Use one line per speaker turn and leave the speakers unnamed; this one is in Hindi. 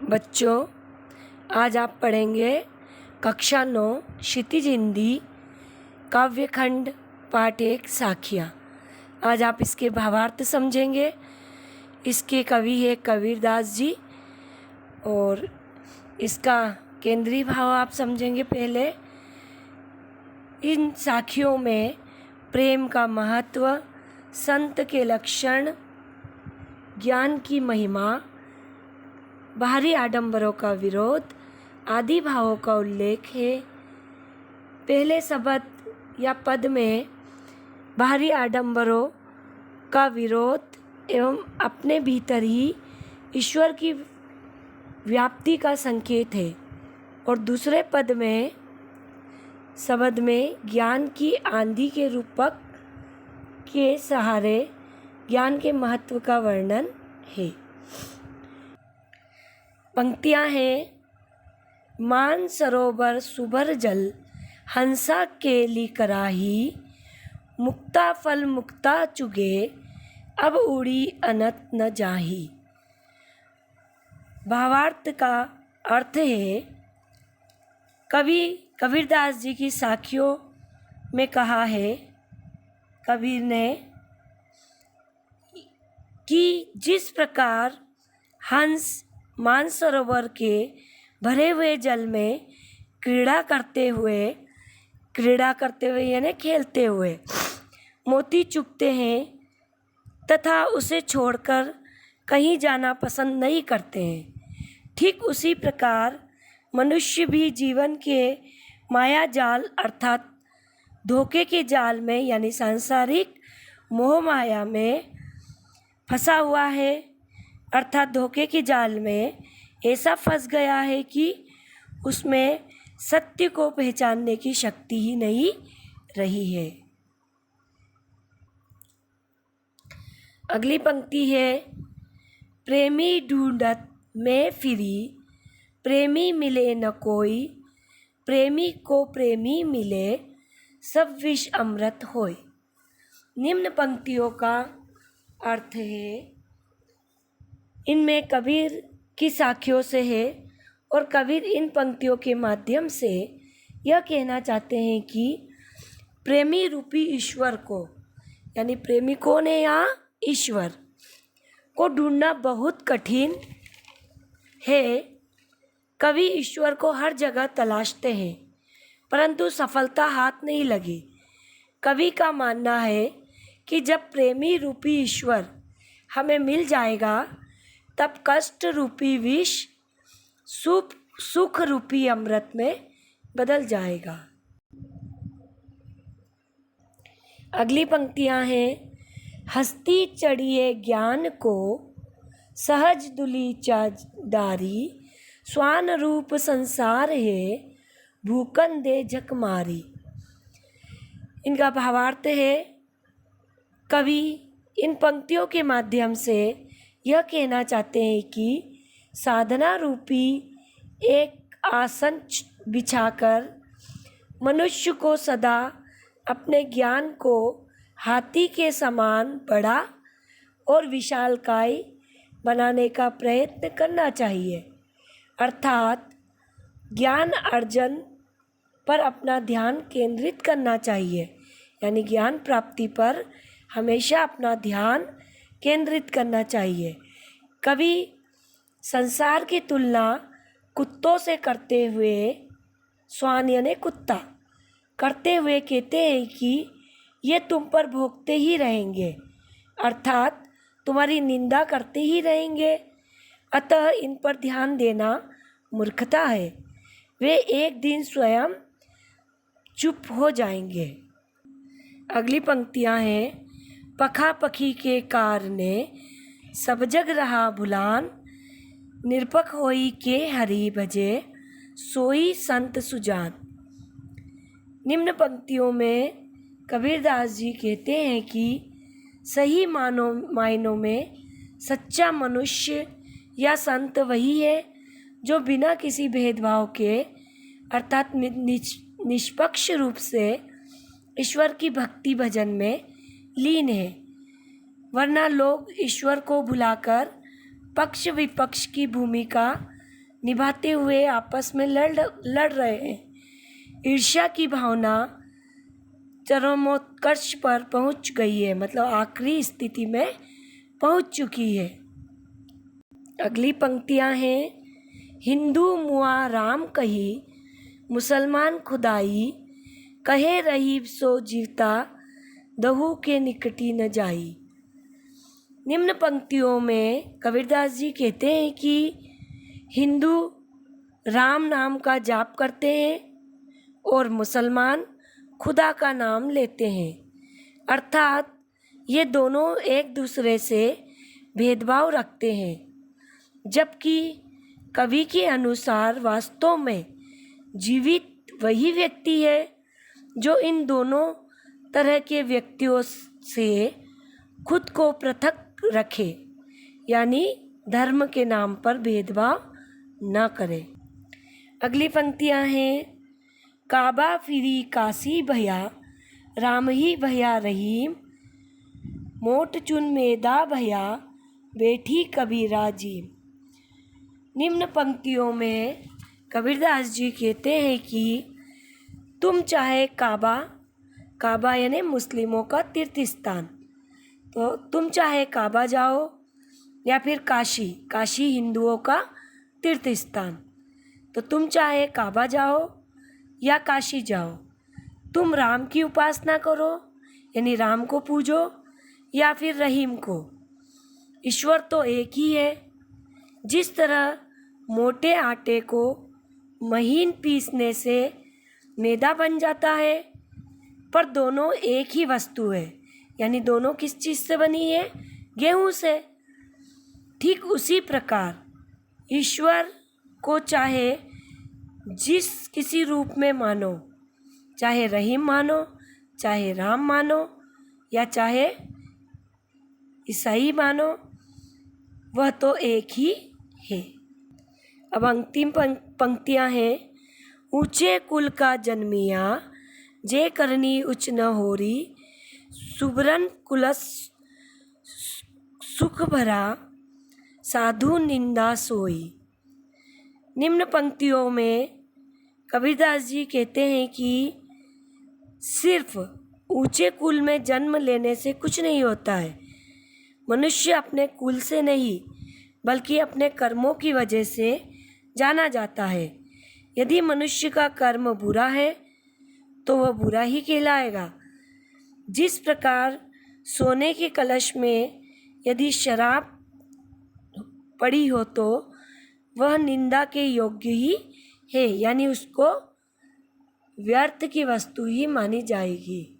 बच्चों, आज आप पढ़ेंगे कक्षा 9 क्षितिज हिंदी काव्यखंड पाठ 1 साखियाँ। आज आप इसके भावार्थ समझेंगे। इसके कवि है कबीरदास जी और इसका केंद्रीय भाव आप समझेंगे। पहले इन साखियों में प्रेम का महत्व, संत के लक्षण, ज्ञान की महिमा, बाहरी आडंबरों का विरोध आदि भावों का उल्लेख है। पहले शब्द या पद में बाहरी आडंबरों का विरोध एवं अपने भीतर ही ईश्वर की व्याप्ति का संकेत है और दूसरे पद में शब्द में ज्ञान की आंधी के रूपक के सहारे ज्ञान के महत्व का वर्णन है। पंक्तियाँ हैं, मान सरोवर सुभर जल हंसा केली कराही, मुक्ता फल मुक्ता चुगे अब उड़ी अनत न जाही। भावार्थ का अर्थ है, कवि कबीरदास जी की साखियों में कहा है कबीर ने कि जिस प्रकार हंस मानसरोवर के भरे हुए जल में क्रीड़ा करते हुए यानी खेलते हुए मोती चुगते हैं तथा उसे छोड़कर कहीं जाना पसंद नहीं करते हैं, ठीक उसी प्रकार मनुष्य भी जीवन के माया जाल अर्थात धोखे के जाल में यानी सांसारिक मोह माया में फंसा हुआ है। अर्थात धोखे के जाल में ऐसा फंस गया है कि उसमें सत्य को पहचानने की शक्ति ही नहीं रही है। अगली पंक्ति है, प्रेमी ढूंढत मैं फिरी, प्रेमी मिले न कोई, प्रेमी को प्रेमी मिले सब विष अमृत होय। निम्न पंक्तियों का अर्थ है, इनमें कबीर की साखियों से है और कबीर इन पंक्तियों के माध्यम से यह कहना चाहते हैं कि प्रेमी रूपी ईश्वर को, यानी प्रेमी कौन है यहाँ, ईश्वर को ढूंढना बहुत कठिन है। कवि ईश्वर को हर जगह तलाशते हैं परंतु सफलता हाथ नहीं लगी। कवि का मानना है कि जब प्रेमी रूपी ईश्वर हमें मिल जाएगा तब कष्ट रूपी विष सुख रूपी अमृत में बदल जाएगा। अगली पंक्तियां हैं, हस्ती चढ़िए ज्ञान को सहज दुली चादारी, स्वान रूप संसार है भूकन दे झक मारी। इनका भावार्थ है, कवि इन पंक्तियों के माध्यम से यह कहना चाहते हैं कि साधना रूपी एक आसन बिछाकर मनुष्य को सदा अपने ज्ञान को हाथी के समान बड़ा और विशालकाय बनाने का प्रयत्न करना चाहिए। अर्थात ज्ञान अर्जन पर अपना ध्यान केंद्रित करना चाहिए, यानी ज्ञान प्राप्ति पर हमेशा अपना ध्यान केंद्रित करना चाहिए। कवि संसार की तुलना कुत्तों से करते हुए, स्वान यानी कुत्ता, करते हुए कहते हैं कि ये तुम पर भोंकते ही रहेंगे, अर्थात तुम्हारी निंदा करते ही रहेंगे, अतः इन पर ध्यान देना मूर्खता है। वे एक दिन स्वयं चुप हो जाएंगे। अगली पंक्तियां हैं, पखा पखी के कारणे सब जग रहा भुलान, निरपक होई के हरि भजे सोई संत सुजान। निम्न पंक्तियों में कबीरदास जी कहते हैं कि सही मायनों में सच्चा मनुष्य या संत वही है जो बिना किसी भेदभाव के अर्थात निष्पक्ष रूप से ईश्वर की भक्ति भजन में लीन है। वरना लोग ईश्वर को भुलाकर पक्ष विपक्ष की भूमिका निभाते हुए आपस में लड़ रहे हैं। ईर्ष्या की भावना चरमोत्कर्ष पर पहुंच गई है, मतलब आखिरी स्थिति में पहुंच चुकी है। अगली पंक्तियां हैं, हिंदू मुआ राम कही, मुसलमान खुदाई, कहे रही सो जीवता, दहू के निकटी न जाई। निम्न पंक्तियों में कबीरदास जी कहते हैं कि हिंदू राम नाम का जाप करते हैं और मुसलमान खुदा का नाम लेते हैं, अर्थात ये दोनों एक दूसरे से भेदभाव रखते हैं। जबकि कवि के अनुसार वास्तव में जीवित वही व्यक्ति है जो इन दोनों तरह के व्यक्तियों से खुद को पृथक रखे, यानी धर्म के नाम पर भेदभाव न करे। अगली पंक्तियां हैं, काबा फिरी काशी भया, राम ही भया रहीम, मोट चुन मेदा भया, बैठी कबीरा जी। निम्न पंक्तियों में कबीरदास जी कहते हैं कि तुम चाहे काबा यानी मुस्लिमों का तीर्थ स्थान, तो तुम चाहे काबा जाओ या फिर काशी हिंदुओं का तीर्थ स्थान, तो तुम चाहे काबा जाओ या काशी जाओ, तुम राम की उपासना करो यानी राम को पूजो या फिर रहीम को। ईश्वर तो एक ही है। जिस तरह मोटे आटे को महीन पीसने से मैदा बन जाता है, पर दोनों एक ही वस्तु है, यानी दोनों किस चीज़ से बनी है? गेहूं से। ठीक उसी प्रकार ईश्वर को चाहे जिस किसी रूप में मानो, चाहे रहीम मानो, चाहे राम मानो या चाहे ईसाई मानो, वह तो एक ही है। अब अंतिम पंक्तियां हैं, ऊंचे कुल का जन्मिया, जे करनी उच्च न होरी, सुबरन कुलस सुख भरा, साधु निंदा सोई। निम्न पंक्तियों में कबीरदास जी कहते हैं कि सिर्फ ऊंचे कुल में जन्म लेने से कुछ नहीं होता है। मनुष्य अपने कुल से नहीं बल्कि अपने कर्मों की वजह से जाना जाता है। यदि मनुष्य का कर्म बुरा है तो वह बुरा ही कहलाएगा। जिस प्रकार सोने के कलश में यदि शराब पड़ी हो तो वह निंदा के योग्य ही है, यानी उसको व्यर्थ की वस्तु ही मानी जाएगी।